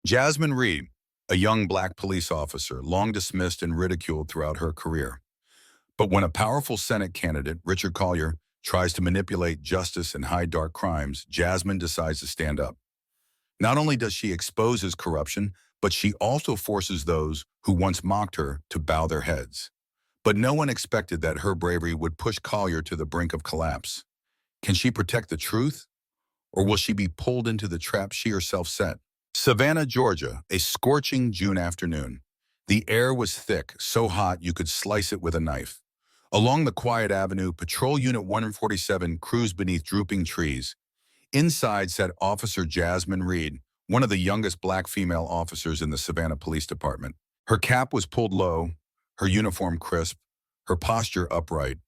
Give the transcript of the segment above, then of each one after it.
Jasmine Reed, a young black police officer, long dismissed and ridiculed throughout her career. But when a powerful Senate candidate, Richard Collier, tries to manipulate justice and hide dark crimes, Jasmine decides to stand up. Not only does she expose his corruption, but she also forces those who once mocked her to bow their heads. But no one expected that her bravery would push Collier to the brink of collapse. Can she protect the truth, or will she be pulled into the trap she herself set? Savannah, Georgia, a scorching June afternoon. The air was thick, so hot you could slice it with a knife. Along the quiet avenue, Patrol Unit 147 cruised beneath drooping trees. Inside sat Officer Jasmine Reed, one of the youngest black female officers in the Savannah Police Department. Her cap was pulled low, her uniform crisp, her posture upright.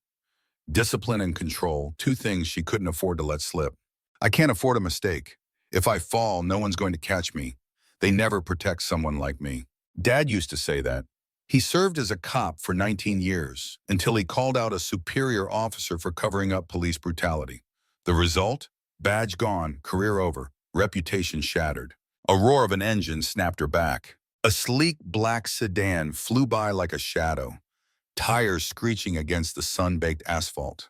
Discipline and control, two things she couldn't afford to let slip. I can't afford a mistake. If I fall, no one's going to catch me. They never protect someone like me. Dad used to say that. He served as a cop for 19 years until he called out a superior officer for covering up police brutality. The result? Badge gone, career over, reputation shattered. A roar of an engine snapped her back. A sleek black sedan flew by like a shadow, tires screeching against the sun-baked asphalt.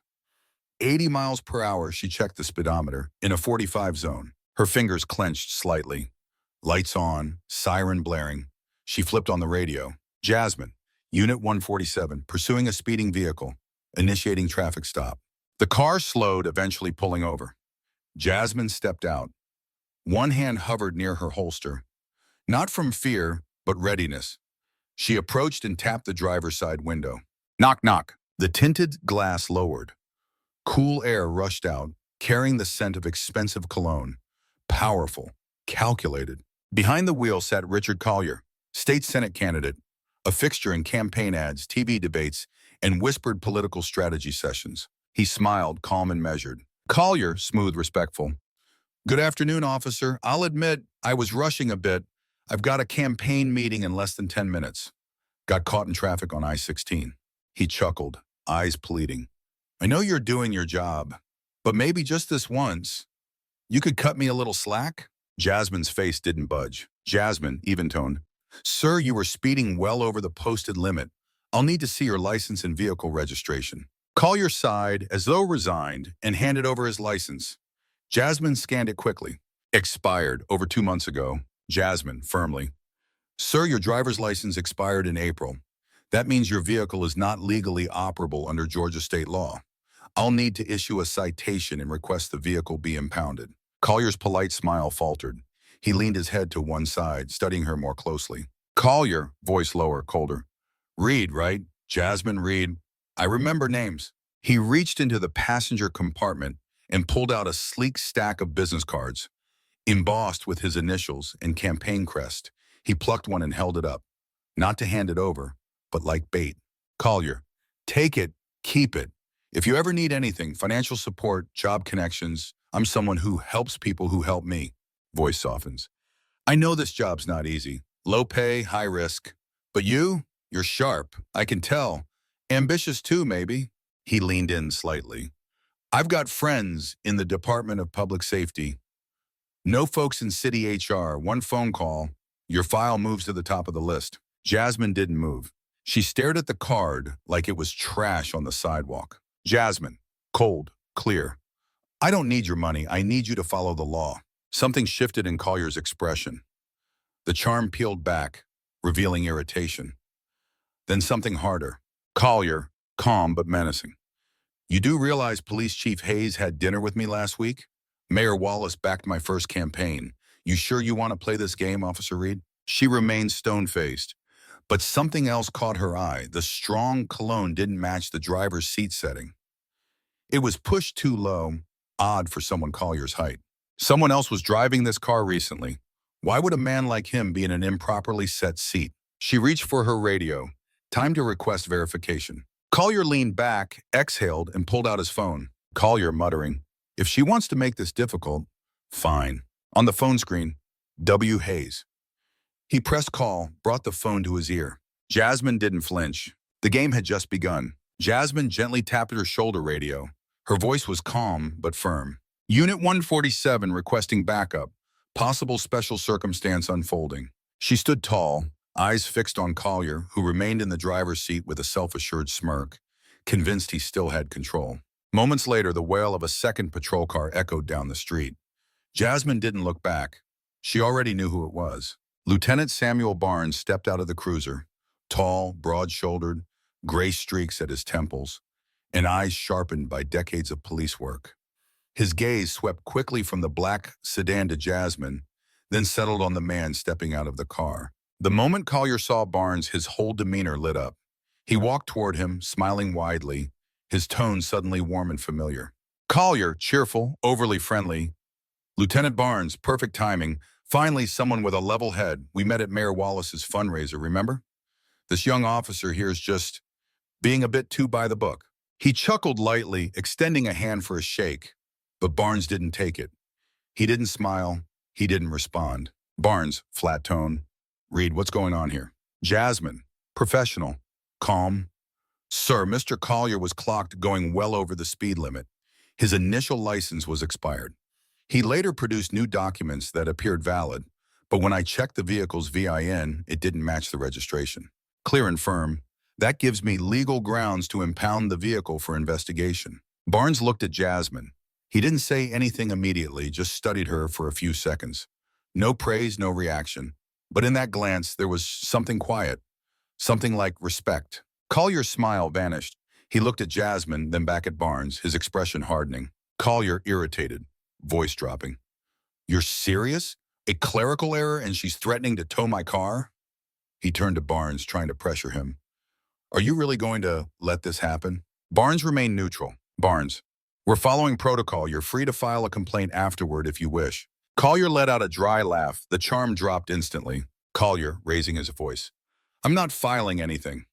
80 miles per hour, she checked the speedometer, in a 45 zone. Her fingers clenched slightly. Lights on, siren blaring. She flipped on the radio. Jasmine, Unit 147, pursuing a speeding vehicle, initiating traffic stop. The car slowed, eventually pulling over. Jasmine stepped out. One hand hovered near her holster. Not from fear, but readiness. She approached and tapped the driver's side window. Knock, knock. The tinted glass lowered. Cool air rushed out, carrying the scent of expensive cologne. Powerful, calculated. Behind the wheel sat Richard Collier, state Senate candidate, a fixture in campaign ads, TV debates, and whispered political strategy sessions. He smiled, calm and measured. Collier, smooth, respectful. Good afternoon, officer. I'll admit I was rushing a bit. I've got a campaign meeting in less than 10 minutes. Got caught in traffic on I-16. He chuckled, eyes pleading. I know you're doing your job, but maybe just this once, you could cut me a little slack? Jasmine's face didn't budge. Jasmine, even tone. Sir, you were speeding well over the posted limit. I'll need to see your license and vehicle registration. Collier sighed, as though resigned, and handed over his license. Jasmine scanned it quickly. Expired over 2 months ago. Jasmine, firmly. Sir, your driver's license expired in April. That means your vehicle is not legally operable under Georgia state law. I'll need to issue a citation and request the vehicle be impounded. Collier's polite smile faltered. He leaned his head to one side, studying her more closely. Collier, voice lower, colder. Reed, right? Jasmine Reed. I remember names. He reached into the passenger compartment and pulled out a sleek stack of business cards, embossed with his initials and campaign crest. He plucked one and held it up, not to hand it over, but like bait. Collier, take it, keep it. If you ever need anything, financial support, job connections, I'm someone who helps people who help me. Voice softens. I know this job's not easy. Low pay, high risk. But you're sharp. I can tell. Ambitious too, maybe. He leaned in slightly. I've got friends in the Department of Public Safety. No folks in city HR. One phone call. Your file moves to the top of the list. Jasmine didn't move. She stared at the card like it was trash on the sidewalk. Jasmine, cold, clear. I don't need your money. I need you to follow the law. Something shifted in Collier's expression. The charm peeled back, revealing irritation. Then something harder. Collier, calm but menacing. You do realize Police Chief Hayes had dinner with me last week? Mayor Wallace backed my first campaign. You sure you want to play this game, Officer Reed? She remained stone-faced. But something else caught her eye. The strong cologne didn't match the driver's seat setting. It was pushed too low, odd for someone Collier's height. Someone else was driving this car recently. Why would a man like him be in an improperly set seat? She reached for her radio. Time to request verification. Collier leaned back, exhaled, and pulled out his phone. Collier muttering, if she wants to make this difficult, fine. On the phone screen, W. Hayes. He pressed call, brought the phone to his ear. Jasmine didn't flinch. The game had just begun. Jasmine gently tapped her shoulder radio. Her voice was calm but firm. Unit 147 requesting backup. Possible special circumstance unfolding. She stood tall, eyes fixed on Collier, who remained in the driver's seat with a self-assured smirk, convinced he still had control. Moments later, the wail of a second patrol car echoed down the street. Jasmine didn't look back. She already knew who it was. Lieutenant Samuel Barnes stepped out of the cruiser, tall, broad-shouldered, gray streaks at his temples, and eyes sharpened by decades of police work. His gaze swept quickly from the black sedan to Jasmine, then settled on the man stepping out of the car. The moment Collier saw Barnes, his whole demeanor lit up. He walked toward him, smiling widely, his tone suddenly warm and familiar. Collier, cheerful, overly friendly. Lieutenant Barnes, perfect timing. Finally, someone with a level head. We met at Mayor Wallace's fundraiser, remember? This young officer here is just being a bit too by the book. He chuckled lightly, extending a hand for a shake, but Barnes didn't take it. He didn't smile. He didn't respond. Barnes, flat tone. Reed, what's going on here? Jasmine, professional, calm. Sir, Mr. Collier was clocked going well over the speed limit. His initial license was expired. He later produced new documents that appeared valid, but when I checked the vehicle's VIN, it didn't match the registration. Clear and firm. That gives me legal grounds to impound the vehicle for investigation. Barnes looked at Jasmine. He didn't say anything immediately, just studied her for a few seconds. No praise, no reaction. But in that glance, there was something quiet, something like respect. Collier's smile vanished. He looked at Jasmine, then back at Barnes, his expression hardening. Collier irritated, voice dropping. You're serious? A clerical error and she's threatening to tow my car? He turned to Barnes, trying to pressure him. Are you really going to let this happen? Barnes remained neutral. Barnes, we're following protocol. You're free to file a complaint afterward if you wish. Collier let out a dry laugh. The charm dropped instantly. Collier, raising his voice. I'm not filing anything.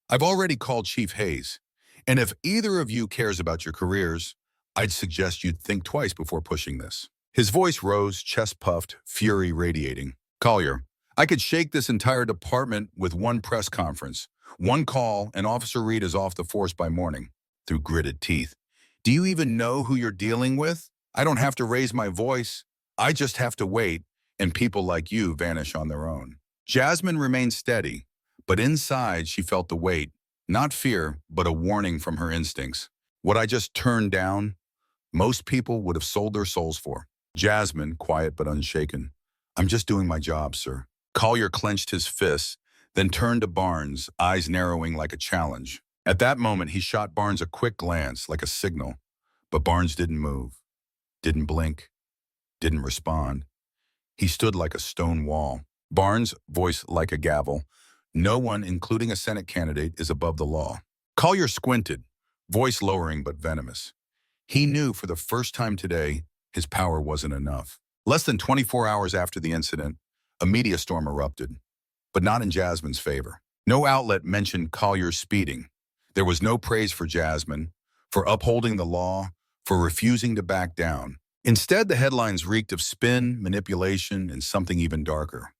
I've already called Chief Hayes. And if either of you cares about your careers, I'd suggest you'd think twice before pushing this. His voice rose, chest puffed, fury radiating. Collier, I could shake this entire department with one press conference. One call, and Officer Reed is off the force by morning. Through gritted teeth. Do you even know who you're dealing with? I don't have to raise my voice. I just have to wait, and people like you vanish on their own. Jasmine remained steady, but inside she felt the weight, not fear, but a warning from her instincts. What I just turned down, most people would have sold their souls for. Jasmine, quiet but unshaken. I'm just doing my job, sir. Collier clenched his fists, then turned to Barnes, eyes narrowing like a challenge. At that moment, he shot Barnes a quick glance, like a signal. But Barnes didn't move, didn't blink, didn't respond. He stood like a stone wall. Barnes, voice like a gavel. No one, including a Senate candidate, is above the law. Collier squinted, voice lowering but venomous. He knew for the first time today, his power wasn't enough. Less than 24 hours after the incident, a media storm erupted, but not in Jasmine's favor. No outlet mentioned Collier's speeding. There was no praise for Jasmine, for upholding the law, for refusing to back down. Instead, the headlines reeked of spin, manipulation, and something even darker.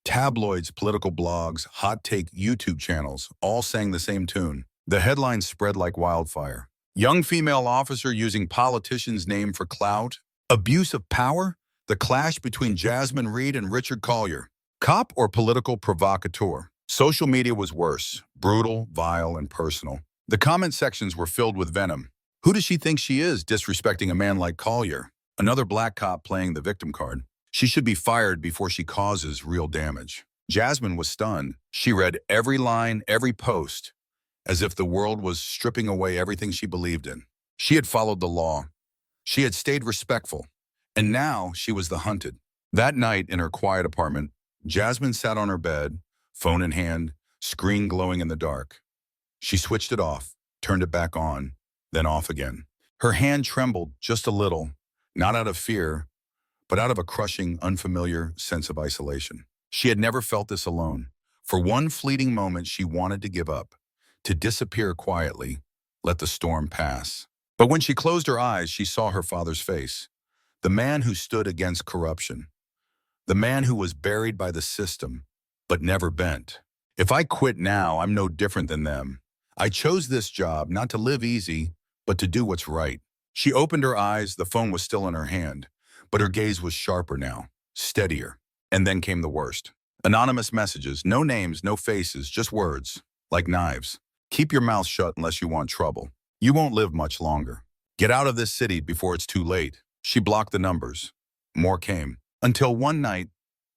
Tabloids, political blogs, hot take YouTube channels all sang the same tune. The headlines spread like wildfire. Young female officer using politician's name for clout. Abuse of power? The clash between Jasmine Reed and Richard Collier. Cop or political provocateur? Social media was worse, brutal, vile, and personal. The comment sections were filled with venom. Who does she think she is, disrespecting a man like Collier? Another black cop playing the victim card. She should be fired before she causes real damage. Jasmine was stunned. She read every line, every post, as if the world was stripping away everything she believed in. She had followed the law. She had stayed respectful. And now she was the hunted. That night in her quiet apartment, Jasmine sat on her bed, phone in hand, screen glowing in the dark. She switched it off, turned it back on, then off again. Her hand trembled just a little, not out of fear, but out of a crushing, unfamiliar sense of isolation. She had never felt this alone. For one fleeting moment, she wanted to give up, to disappear quietly, let the storm pass. But when she closed her eyes, she saw her father's face, the man who stood against corruption, the man who was buried by the system, but never bent. If I quit now, I'm no different than them. I chose this job not to live easy, but to do what's right. She opened her eyes, the phone was still in her hand, but her gaze was sharper now. steadier. And then came the worst. Anonymous messages, no names, no faces, just words, like knives. Keep your mouth shut unless you want trouble. You won't live much longer. Get out of this city before it's too late. She blocked the numbers. More came. Until one night,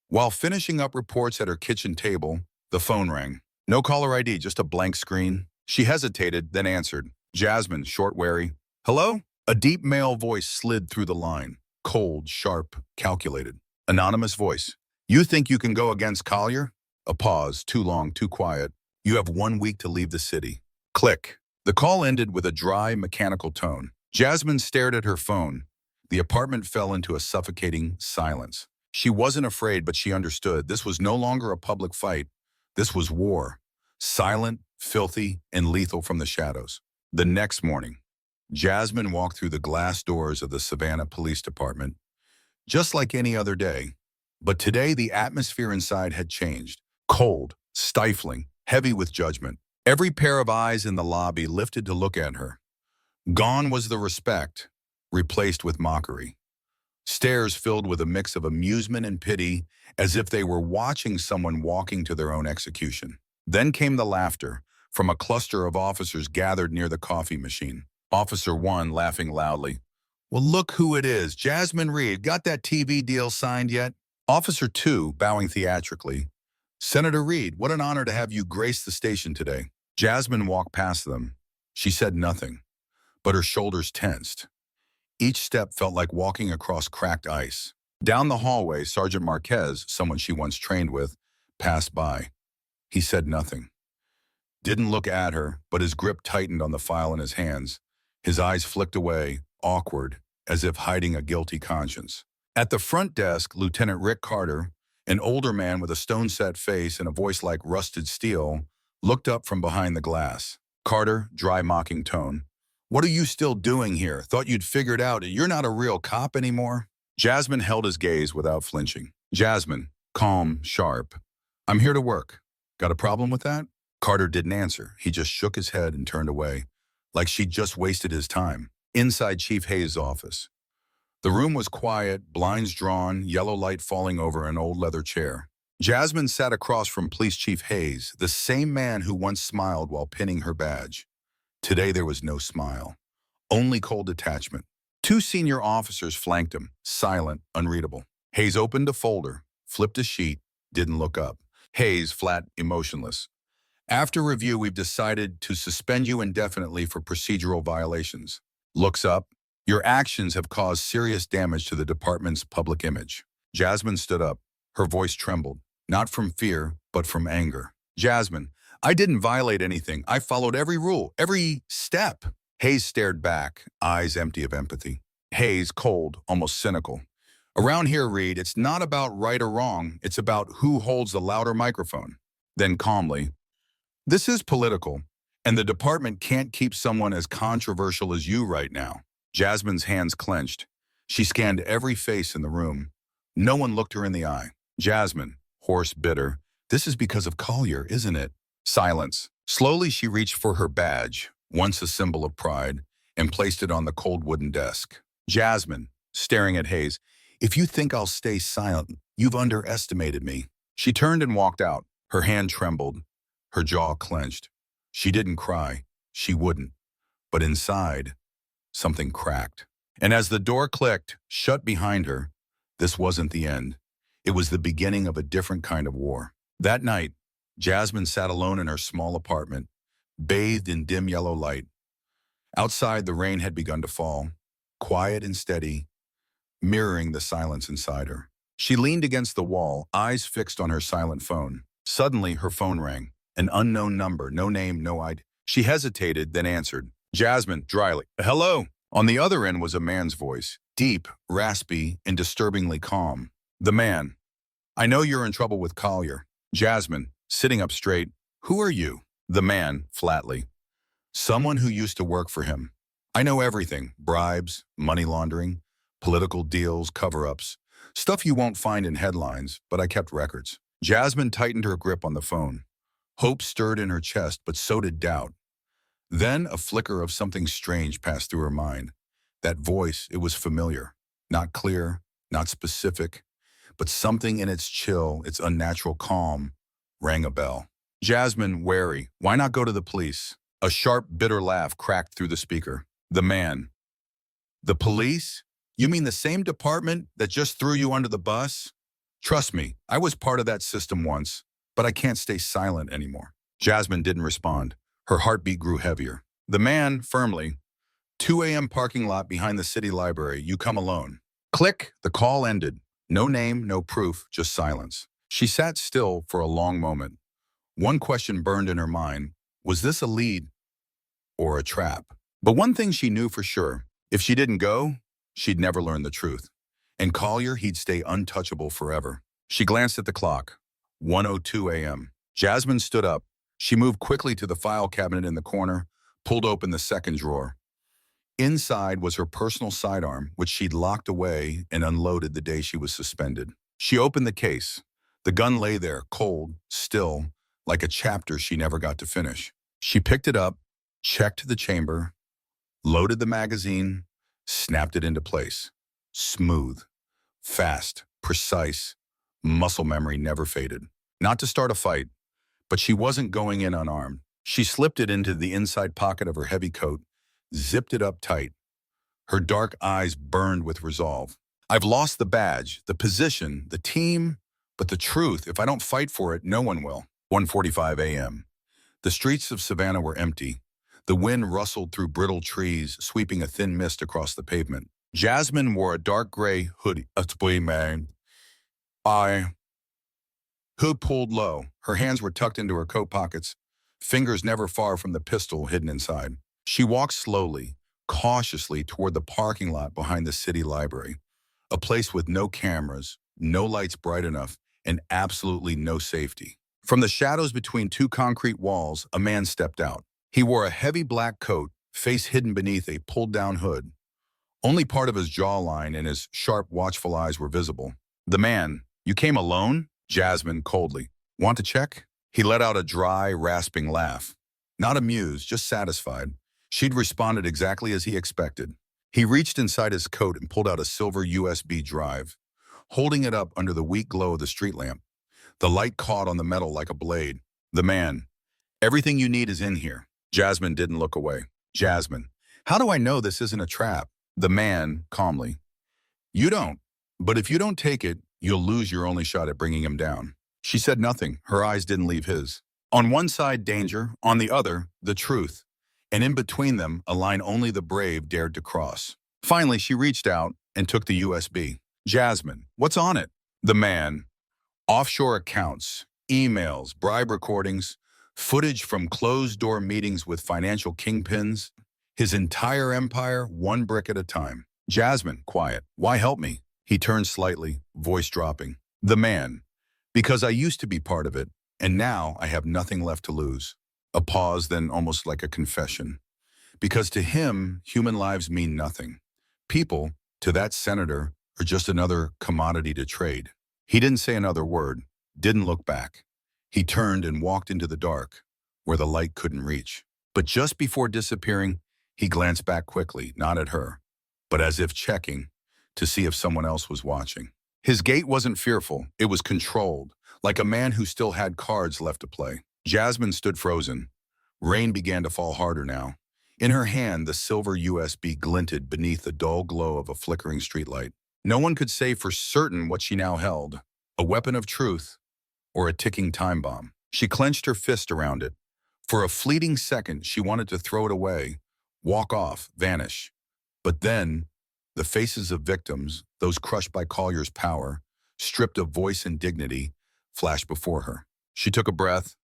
while finishing up reports at her kitchen table, the phone rang. No caller ID, just a blank screen. She hesitated, then answered. Jasmine, short, wary. Hello? A deep male voice slid through the line. Cold, sharp, calculated. Anonymous voice. You think you can go against Collier? A pause, too long, too quiet. You have 1 week to leave the city. Click. The call ended with a dry, mechanical tone. Jasmine stared at her phone. The apartment fell into a suffocating silence. She wasn't afraid, but she understood. This was no longer a public fight. This was war. Silent, filthy, and lethal from the shadows. The next morning, Jasmine walked through the glass doors of the Savannah Police Department, just like any other day. But today, the atmosphere inside had changed. Cold, stifling, heavy with judgment. Every pair of eyes in the lobby lifted to look at her. Gone was the respect, replaced with mockery. Stares filled with a mix of amusement and pity, as if they were watching someone walking to their own execution. Then came the laughter, from a cluster of officers gathered near the coffee machine. Officer 1 laughing loudly. Well, look who it is. Jasmine Reed. Got that TV deal signed yet? Officer 2 bowing theatrically. Senator Reed, what an honor to have you grace the station today. Jasmine walked past them. She said nothing, but her shoulders tensed. Each step felt like walking across cracked ice. Down the hallway, Sergeant Marquez, someone she once trained with, passed by. He said nothing. Didn't look at her, but his grip tightened on the file in his hands. His eyes flicked away, awkward, as if hiding a guilty conscience. At the front desk, Lieutenant Rick Carter, an older man with a stone-set face and a voice like rusted steel, looked up from behind the glass. Carter, dry mocking tone. What are you still doing here? Thought you'd figured out you're not a real cop anymore? Jasmine held his gaze without flinching. Jasmine, calm, sharp. I'm here to work. Got a problem with that? Carter didn't answer. He just shook his head and turned away, like she'd just wasted his time. Inside Chief Hayes' office. The room was quiet, blinds drawn, yellow light falling over an old leather chair. Jasmine sat across from Police Chief Hayes, the same man who once smiled while pinning her badge. Today there was no smile, only cold detachment. 2 senior officers flanked him, silent, unreadable. Hayes opened a folder, flipped a sheet, didn't look up. Hayes, flat, emotionless. After review, we've decided to suspend you indefinitely for procedural violations. Looks up. Your actions have caused serious damage to the department's public image. Jasmine stood up. Her voice trembled, not from fear, but from anger. Jasmine, I didn't violate anything. I followed every rule, every step. Hayes stared back, eyes empty of empathy. Hayes, cold, almost cynical. Around here, Reed, it's not about right or wrong. It's about who holds the louder microphone. Then calmly, this is political, and the department can't keep someone as controversial as you right now. Jasmine's hands clenched. She scanned every face in the room. No one looked her in the eye. Jasmine, hoarse, bitter. This is because of Collier, isn't it? Silence. Slowly she reached for her badge, once a symbol of pride, and placed it on the cold wooden desk. Jasmine, staring at Hayes, if you think I'll stay silent, you've underestimated me. She turned and walked out. Her hand trembled. Her jaw clenched. She didn't cry. She wouldn't. But inside, something cracked. And as the door clicked, shut behind her, this wasn't the end. It was the beginning of a different kind of war. That night, Jasmine sat alone in her small apartment, bathed in dim yellow light. Outside, the rain had begun to fall, quiet and steady, mirroring the silence inside her. She leaned against the wall, eyes fixed on her silent phone. Suddenly, her phone rang. An unknown number, no name, no ID. She hesitated, then answered. Jasmine, dryly. Hello. On the other end was a man's voice, deep, raspy, and disturbingly calm. The man. I know you're in trouble with Collier. Jasmine, sitting up straight. Who are you? The man, flatly. Someone who used to work for him. I know everything. Bribes, money laundering, political deals, cover-ups. Stuff you won't find in headlines, but I kept records. Jasmine tightened her grip on the phone. Hope stirred in her chest, but so did doubt. Then a flicker of something strange passed through her mind. That voice, it was familiar. Not clear, not specific, but something in its chill, its unnatural calm, rang a bell. Jasmine, wary, why not go to the police? A sharp, bitter laugh cracked through the speaker. The man. The police? You mean the same department that just threw you under the bus? Trust me, I was part of that system once, but I can't stay silent anymore. Jasmine didn't respond. Her heartbeat grew heavier. The man, firmly, 2 a.m. parking lot behind the city library, you come alone. Click, the call ended. No name, no proof, just silence. She sat still for a long moment. One question burned in her mind. Was this a lead or a trap? But one thing she knew for sure, if she didn't go, she'd never learn the truth. And Collier, he'd stay untouchable forever. She glanced at the clock. 1:02 a.m. Jasmine stood up. She moved quickly to the file cabinet in the corner, pulled open the second drawer. Inside was her personal sidearm, which she'd locked away and unloaded the day she was suspended. She opened the case. The gun lay there, cold, still, like a chapter she never got to finish. She picked it up, checked the chamber, loaded the magazine, snapped it into place. Smooth, fast, precise, muscle memory never faded. Not to start a fight, but she wasn't going in unarmed. She slipped it into the inside pocket of her heavy coat, zipped it up tight. Her dark eyes burned with resolve. I've lost the badge, the position, the team, but the truth, if I don't fight for it, no one will. 1:45 a.m. The streets of Savannah were empty. The wind rustled through brittle trees, sweeping a thin mist across the pavement. Jasmine wore a dark gray hoodie. Hood pulled low. Her hands were tucked into her coat pockets, fingers never far from the pistol hidden inside. She walked slowly, cautiously toward the parking lot behind the city library, a place with no cameras, no lights bright enough, and absolutely no safety. From the shadows between two concrete walls, a man stepped out. He wore a heavy black coat, face hidden beneath a pulled-down hood. Only part of his jawline and his sharp, watchful eyes were visible. The man, you came alone? Jasmine, coldly. Want to check? He let out a dry, rasping laugh. Not amused, just satisfied. She'd responded exactly as he expected. He reached inside his coat and pulled out a silver USB drive, holding it up under the weak glow of the street lamp. The light caught on the metal like a blade. The man, everything you need is in here. Jasmine didn't look away. Jasmine, how do I know this isn't a trap? The man, calmly. You don't. But if you don't take it, you'll lose your only shot at bringing him down. She said nothing. Her eyes didn't leave his. On one side, danger. On the other, the truth. And in between them, a line only the brave dared to cross. Finally, she reached out and took the USB. Jasmine, what's on it? The man. Offshore accounts, emails, bribe recordings, footage from closed-door meetings with financial kingpins. His entire empire, one brick at a time. Jasmine, quiet. Why help me? He turned slightly, voice dropping. The man. Because I used to be part of it, and now I have nothing left to lose. A pause, then almost like a confession. Because to him, human lives mean nothing. People, to that senator, are just another commodity to trade. He didn't say another word, didn't look back. He turned and walked into the dark, where the light couldn't reach. But just before disappearing, he glanced back quickly, not at her, but as if checking to see if someone else was watching. His gait wasn't fearful, it was controlled, like a man who still had cards left to play. Jasmine stood frozen. Rain began to fall harder now. In her hand, the silver USB glinted beneath the dull glow of a flickering streetlight. No one could say for certain what she now held, a weapon of truth or a ticking time bomb. She clenched her fist around it. For a fleeting second, she wanted to throw it away, walk off, vanish. But then, the faces of victims, those crushed by Collier's power, stripped of voice and dignity, flashed before her. She took a breath,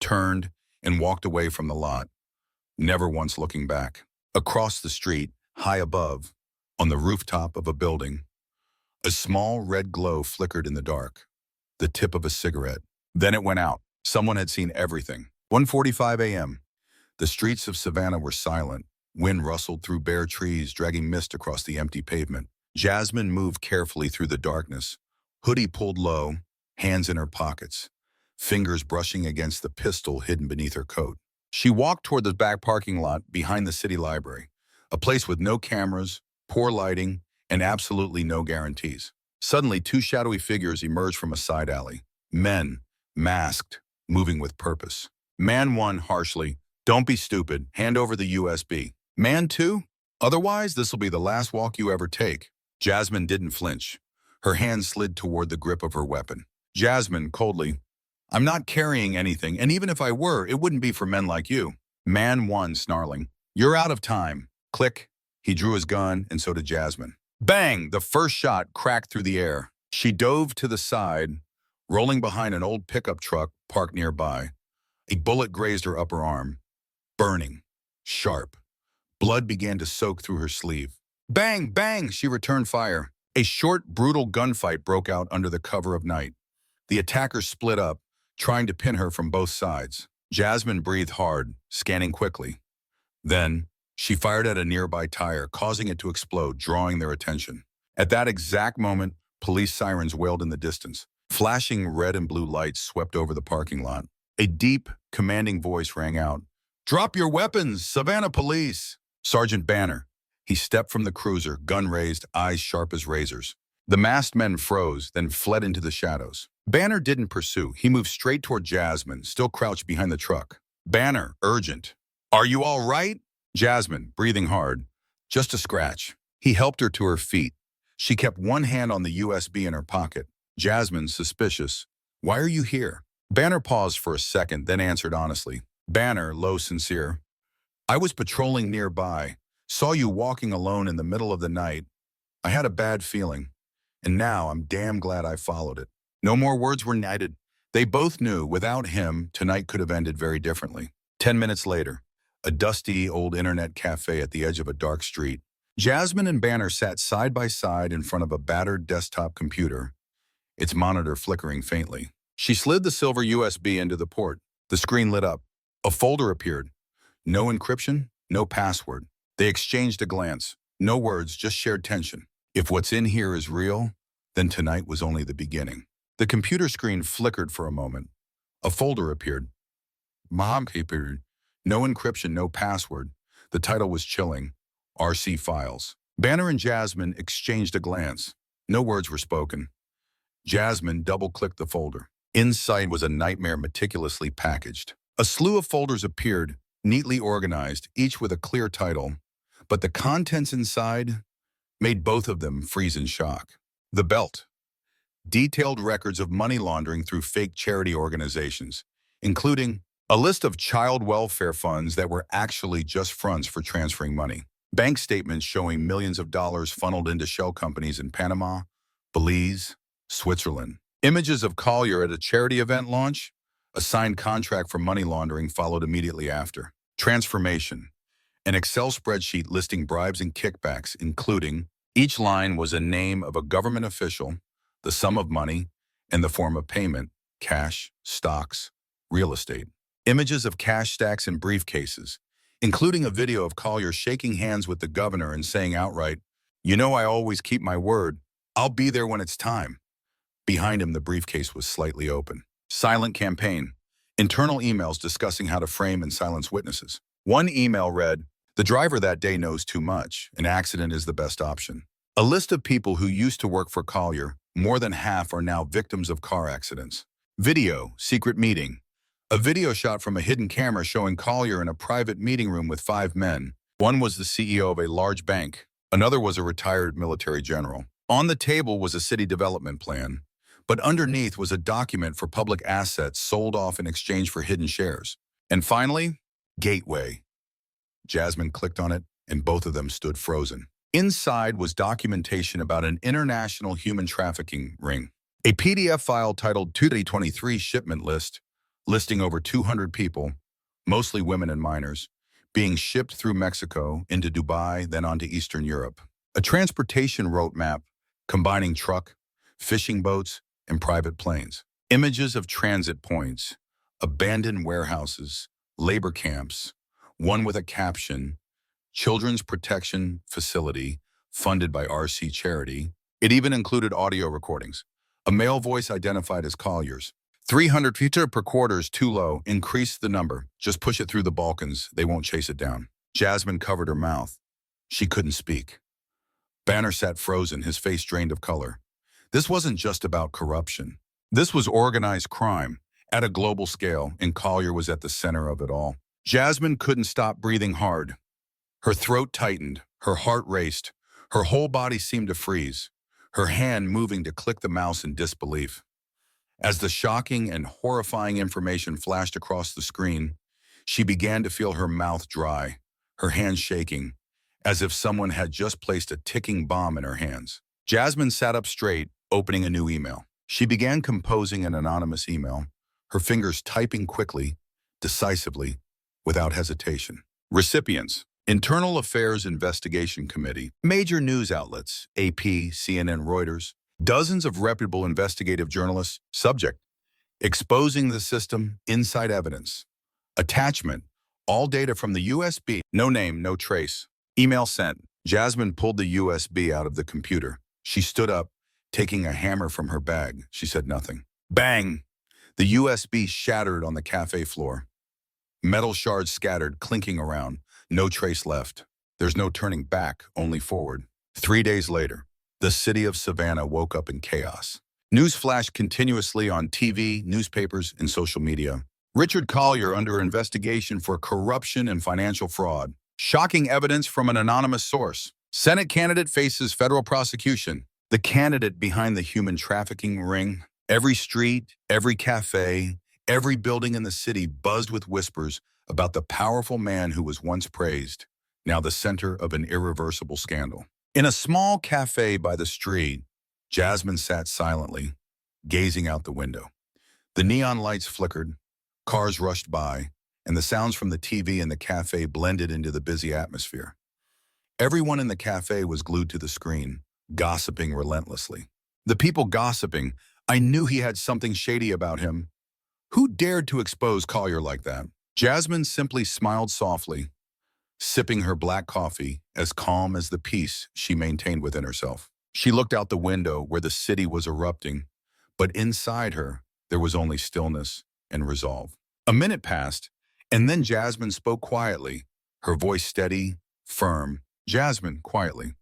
turned, and walked away from the lot, never once looking back. Across the street, high above, on the rooftop of a building, a small red glow flickered in the dark, the tip of a cigarette. Then it went out. Someone had seen everything. 1:45 a.m. The streets of Savannah were silent. Wind rustled through bare trees, dragging mist across the empty pavement. Jasmine moved carefully through the darkness, hoodie pulled low, hands in her pockets, fingers brushing against the pistol hidden beneath her coat. She walked toward the back parking lot behind the city library, a place with no cameras, poor lighting, and absolutely no guarantees. Suddenly, two shadowy figures emerged from a side alley. Men, masked, moving with purpose. Man 1 harshly, "Don't be stupid, hand over the USB. Man 2, "Otherwise, this'll be the last walk you ever take." Jasmine didn't flinch. Her hand slid toward the grip of her weapon. Jasmine, coldly, "I'm not carrying anything, and even if I were, it wouldn't be for men like you." Man 1 snarling, "You're out of time." Click. He drew his gun, and so did Jasmine. Bang! The first shot cracked through the air. She dove to the side, rolling behind an old pickup truck parked nearby. A bullet grazed her upper arm. Burning. Sharp. Blood began to soak through her sleeve. Bang! Bang! She returned fire. A short, brutal gunfight broke out under the cover of night. The attackers split up, trying to pin her from both sides. Jasmine breathed hard, scanning quickly. Then, she fired at a nearby tire, causing it to explode, drawing their attention. At that exact moment, police sirens wailed in the distance. Flashing red and blue lights swept over the parking lot. A deep, commanding voice rang out, "Drop your weapons, Savannah Police!" Sergeant Banner. He stepped from the cruiser, gun raised, eyes sharp as razors. The masked men froze, then fled into the shadows. Banner didn't pursue. He moved straight toward Jasmine, still crouched behind the truck. Banner, urgent. "Are you all right?" Jasmine, breathing hard. "Just a scratch." He helped her to her feet. She kept one hand on the USB in her pocket. Jasmine, suspicious. "Why are you here?" Banner paused for a second, then answered honestly. Banner, low, sincere. "I was patrolling nearby, saw you walking alone in the middle of the night. I had a bad feeling, and now I'm damn glad I followed it." No more words were needed. They both knew, without him, tonight could have ended very differently. 10 minutes later, a dusty old internet cafe at the edge of a dark street. Jasmine and Banner sat side by side in front of a battered desktop computer, its monitor flickering faintly. She slid the silver USB into the port. The screen lit up. A folder appeared. No encryption, no password. They exchanged a glance. No words, just shared tension. If what's in here is real, then tonight was only the beginning. The computer screen flickered for a moment. A folder appeared. Mom appeared. No encryption, no password. The title was chilling. RC Files. Banner and Jasmine exchanged a glance. No words were spoken. Jasmine double-clicked the folder. Inside was a nightmare meticulously packaged. A slew of folders appeared, neatly organized, each with a clear title. But the contents inside made both of them freeze in shock. The belt. Detailed records of money laundering through fake charity organizations, including a list of child welfare funds that were actually just fronts for transferring money. Bank statements showing millions of dollars funneled into shell companies in Panama, Belize, Switzerland. Images of Collier at a charity event launch. A signed contract for money laundering followed immediately after. Transformation. An Excel spreadsheet listing bribes and kickbacks, including each line was a name of a government official, the sum of money, and the form of payment, cash, stocks, real estate. Images of cash stacks and briefcases, including a video of Collier shaking hands with the governor and saying outright, "You know I always keep my word. I'll be there when it's time." Behind him, the briefcase was slightly open. Silent campaign. Internal emails discussing how to frame and silence witnesses. One email read, "The driver that day knows too much. An accident is the best option." A list of people who used to work for Collier, more than half are now victims of car accidents. Video, secret meeting. A video shot from a hidden camera showing Collier in a private meeting room with 5 men. One was the CEO of a large bank. Another was a retired military general. On the table was a city development plan, but underneath was a document for public assets sold off in exchange for hidden shares. And finally, Gateway. Jasmine clicked on it, and both of them stood frozen. Inside was documentation about an international human trafficking ring. A PDF file titled 2023 Shipment List, listing over 200 people, mostly women and minors, being shipped through Mexico into Dubai, then on to Eastern Europe. A transportation roadmap combining truck, fishing boats, and private planes. Images of transit points, abandoned warehouses, labor camps, one with a caption, Children's Protection Facility, funded by RC Charity. It even included audio recordings. A male voice identified as Collier's. 300 feet per quarter is too low. Increase the number. Just push it through the Balkans. They won't chase it down. Jasmine covered her mouth. She couldn't speak. Banner sat frozen, his face drained of color. This wasn't just about corruption. This was organized crime at a global scale, and Collier was at the center of it all. Jasmine couldn't stop breathing hard. Her throat tightened, her heart raced, her whole body seemed to freeze, her hand moving to click the mouse in disbelief. As the shocking and horrifying information flashed across the screen, she began to feel her mouth dry, her hands shaking, as if someone had just placed a ticking bomb in her hands. Jasmine sat up straight, opening a new email. She began composing an anonymous email, her fingers typing quickly, decisively, without hesitation. Recipients: Internal Affairs Investigation Committee, major news outlets, AP, CNN, Reuters, dozens of reputable investigative journalists. Subject: Exposing the system, inside evidence. Attachment: All data from the USB. No name, no trace. Email sent. Jasmine pulled the USB out of the computer. She stood up, taking a hammer from her bag. She said nothing. Bang! The USB shattered on the cafe floor. Metal shards scattered, clinking around. No trace left. There's no turning back, only forward. 3 days later, the city of Savannah woke up in chaos. News flashed continuously on TV, newspapers, and social media. Richard Collier under investigation for corruption and financial fraud. Shocking evidence from an anonymous source. Senate candidate faces federal prosecution. The candidate behind the human trafficking ring. Every street, every cafe, every building in the city buzzed with whispers about the powerful man who was once praised, now the center of an irreversible scandal. In a small cafe by the street, Jasmine sat silently, gazing out the window. The neon lights flickered, cars rushed by, and the sounds from the TV in the cafe blended into the busy atmosphere. Everyone in the cafe was glued to the screen, gossiping relentlessly. The people gossiping, I knew he had something shady about him. Who dared to expose Collier like that? Jasmine simply smiled softly, sipping her black coffee, as calm as the peace she maintained within herself. She looked out the window where the city was erupting, but inside her, there was only stillness and resolve. A minute passed, and then Jasmine spoke quietly, her voice steady, firm. Jasmine, quietly.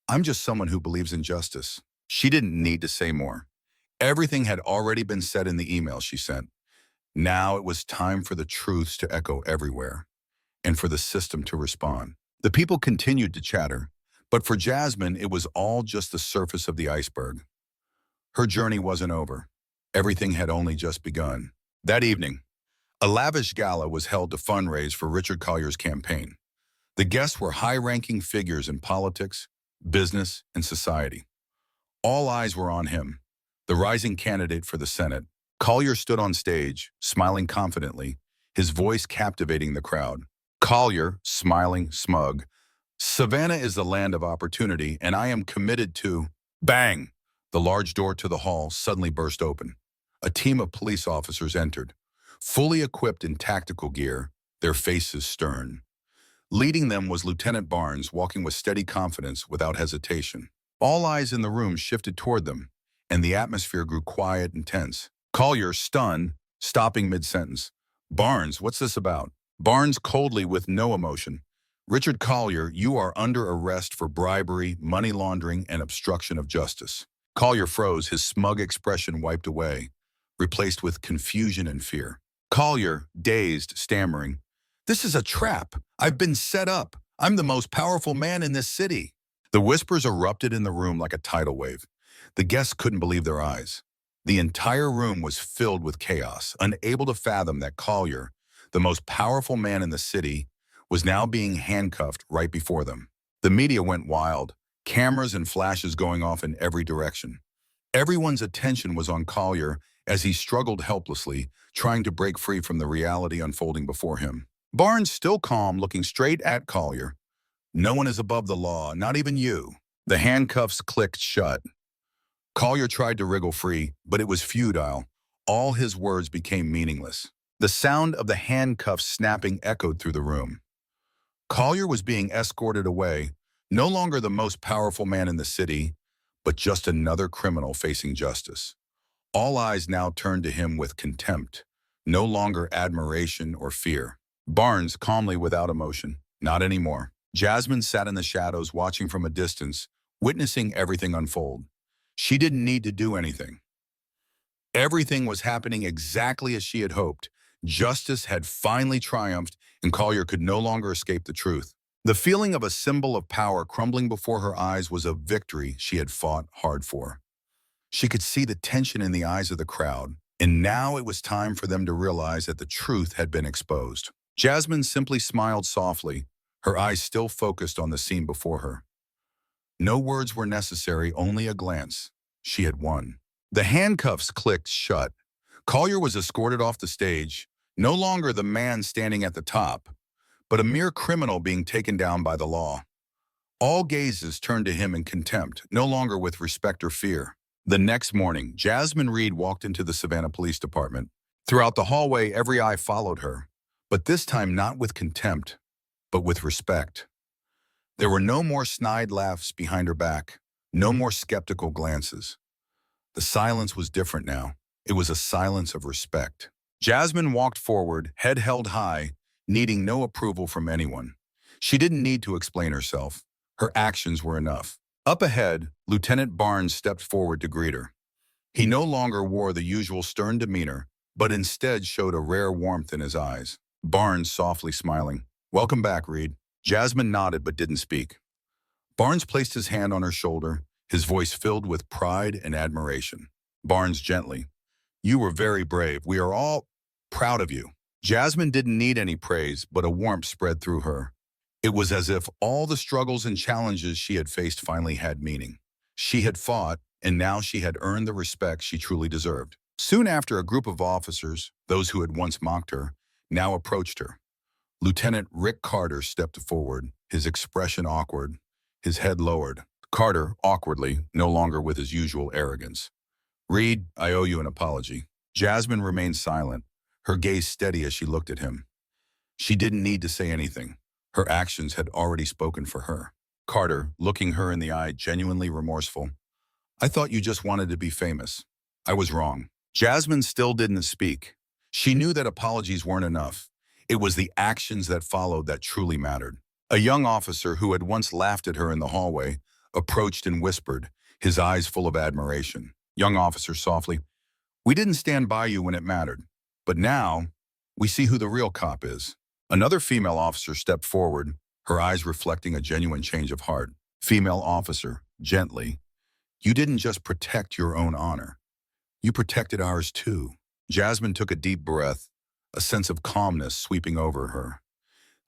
I'm just someone who believes in justice. She didn't need to say more. Everything had already been said in the email she sent. Now it was time for the truths to echo everywhere, and for the system to respond. The people continued to chatter, but for Jasmine, it was all just the surface of the iceberg. Her journey wasn't over. Everything had only just begun. That evening, a lavish gala was held to fundraise for Richard Collier's campaign. The guests were high-ranking figures in politics, business, and society. All eyes were on him, the rising candidate for the Senate. Collier stood on stage, smiling confidently, his voice captivating the crowd. Collier, smiling, smug. Savannah is the land of opportunity, and I am committed to... Bang! The large door to the hall suddenly burst open. A team of police officers entered, fully equipped in tactical gear, their faces stern. Leading them was Lieutenant Barnes, walking with steady confidence without hesitation. All eyes in the room shifted toward them, and the atmosphere grew quiet and tense. Collier, stunned, stopping mid-sentence. Barnes, what's this about? Barnes coldly with no emotion. Richard Collier, you are under arrest for bribery, money laundering, and obstruction of justice. Collier froze, his smug expression wiped away, replaced with confusion and fear. Collier, dazed, stammering. This is a trap. I've been set up. I'm the most powerful man in this city. The whispers erupted in the room like a tidal wave. The guests couldn't believe their eyes. The entire room was filled with chaos, unable to fathom that Collier, the most powerful man in the city, was now being handcuffed right before them. The media went wild, cameras and flashes going off in every direction. Everyone's attention was on Collier as he struggled helplessly, trying to break free from the reality unfolding before him. Barnes, still calm, looking straight at Collier. No one is above the law, not even you. The handcuffs clicked shut. Collier tried to wriggle free, but it was futile. All his words became meaningless. The sound of the handcuffs snapping echoed through the room. Collier was being escorted away, no longer the most powerful man in the city, but just another criminal facing justice. All eyes now turned to him with contempt, no longer admiration or fear. Barnes, calmly without emotion. Not anymore. Jasmine sat in the shadows, watching from a distance, witnessing everything unfold. She didn't need to do anything. Everything was happening exactly as she had hoped. Justice had finally triumphed, and Collier could no longer escape the truth. The feeling of a symbol of power crumbling before her eyes was a victory she had fought hard for. She could see the tension in the eyes of the crowd, and now it was time for them to realize that the truth had been exposed. Jasmine simply smiled softly, her eyes still focused on the scene before her. No words were necessary, only a glance. She had won. The handcuffs clicked shut. Collier was escorted off the stage, no longer the man standing at the top, but a mere criminal being taken down by the law. All gazes turned to him in contempt, no longer with respect or fear. The next morning, Jasmine Reed walked into the Savannah Police Department. Throughout the hallway, every eye followed her, but this time not with contempt, but with respect. There were no more snide laughs behind her back, no more skeptical glances. The silence was different now. It was a silence of respect. Jasmine walked forward, head held high, needing no approval from anyone. She didn't need to explain herself. Her actions were enough. Up ahead, Lieutenant Barnes stepped forward to greet her. He no longer wore the usual stern demeanor, but instead showed a rare warmth in his eyes. Barnes softly smiling. "Welcome back, Reed." Jasmine nodded but didn't speak. Barnes placed his hand on her shoulder, his voice filled with pride and admiration. Barnes gently, "You were very brave. We are all proud of you." Jasmine didn't need any praise, but a warmth spread through her. It was as if all the struggles and challenges she had faced finally had meaning. She had fought, and now she had earned the respect she truly deserved. Soon after, a group of officers, those who had once mocked her, now approached her. Lieutenant Rick Carter stepped forward, his expression awkward, his head lowered. Carter, awkwardly, no longer with his usual arrogance. "Reed, I owe you an apology." Jasmine remained silent, her gaze steady as she looked at him. She didn't need to say anything. Her actions had already spoken for her. Carter, looking her in the eye, genuinely remorseful. "I thought you just wanted to be famous. I was wrong." Jasmine still didn't speak. She knew that apologies weren't enough. It was the actions that followed that truly mattered. A young officer who had once laughed at her in the hallway approached and whispered, his eyes full of admiration. Young officer softly, "We didn't stand by you when it mattered, but now we see who the real cop is." Another female officer stepped forward, her eyes reflecting a genuine change of heart. Female officer, gently, "You didn't just protect your own honor. You protected ours too." Jasmine took a deep breath, a sense of calmness sweeping over her.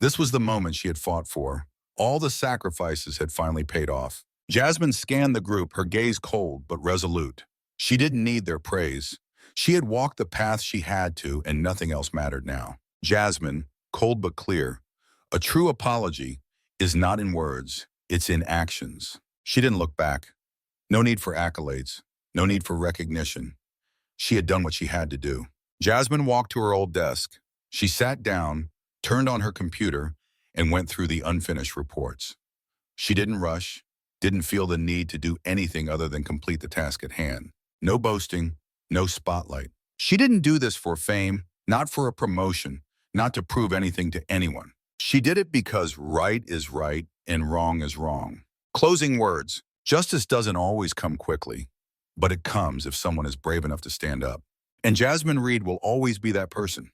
This was the moment she had fought for. All the sacrifices had finally paid off. Jasmine scanned the group, her gaze cold but resolute. She didn't need their praise. She had walked the path she had to, and nothing else mattered now. Jasmine, cold but clear, a true apology is not in words, it's in actions. She didn't look back. No need for accolades, no need for recognition. She had done what she had to do. Jasmine walked to her old desk. She sat down, turned on her computer, and went through the unfinished reports. She didn't rush, didn't feel the need to do anything other than complete the task at hand. No boasting, no spotlight. She didn't do this for fame, not for a promotion, not to prove anything to anyone. She did it because right is right and wrong is wrong. Closing words. Justice doesn't always come quickly, but it comes if someone is brave enough to stand up. And Jasmine Reed will always be that person.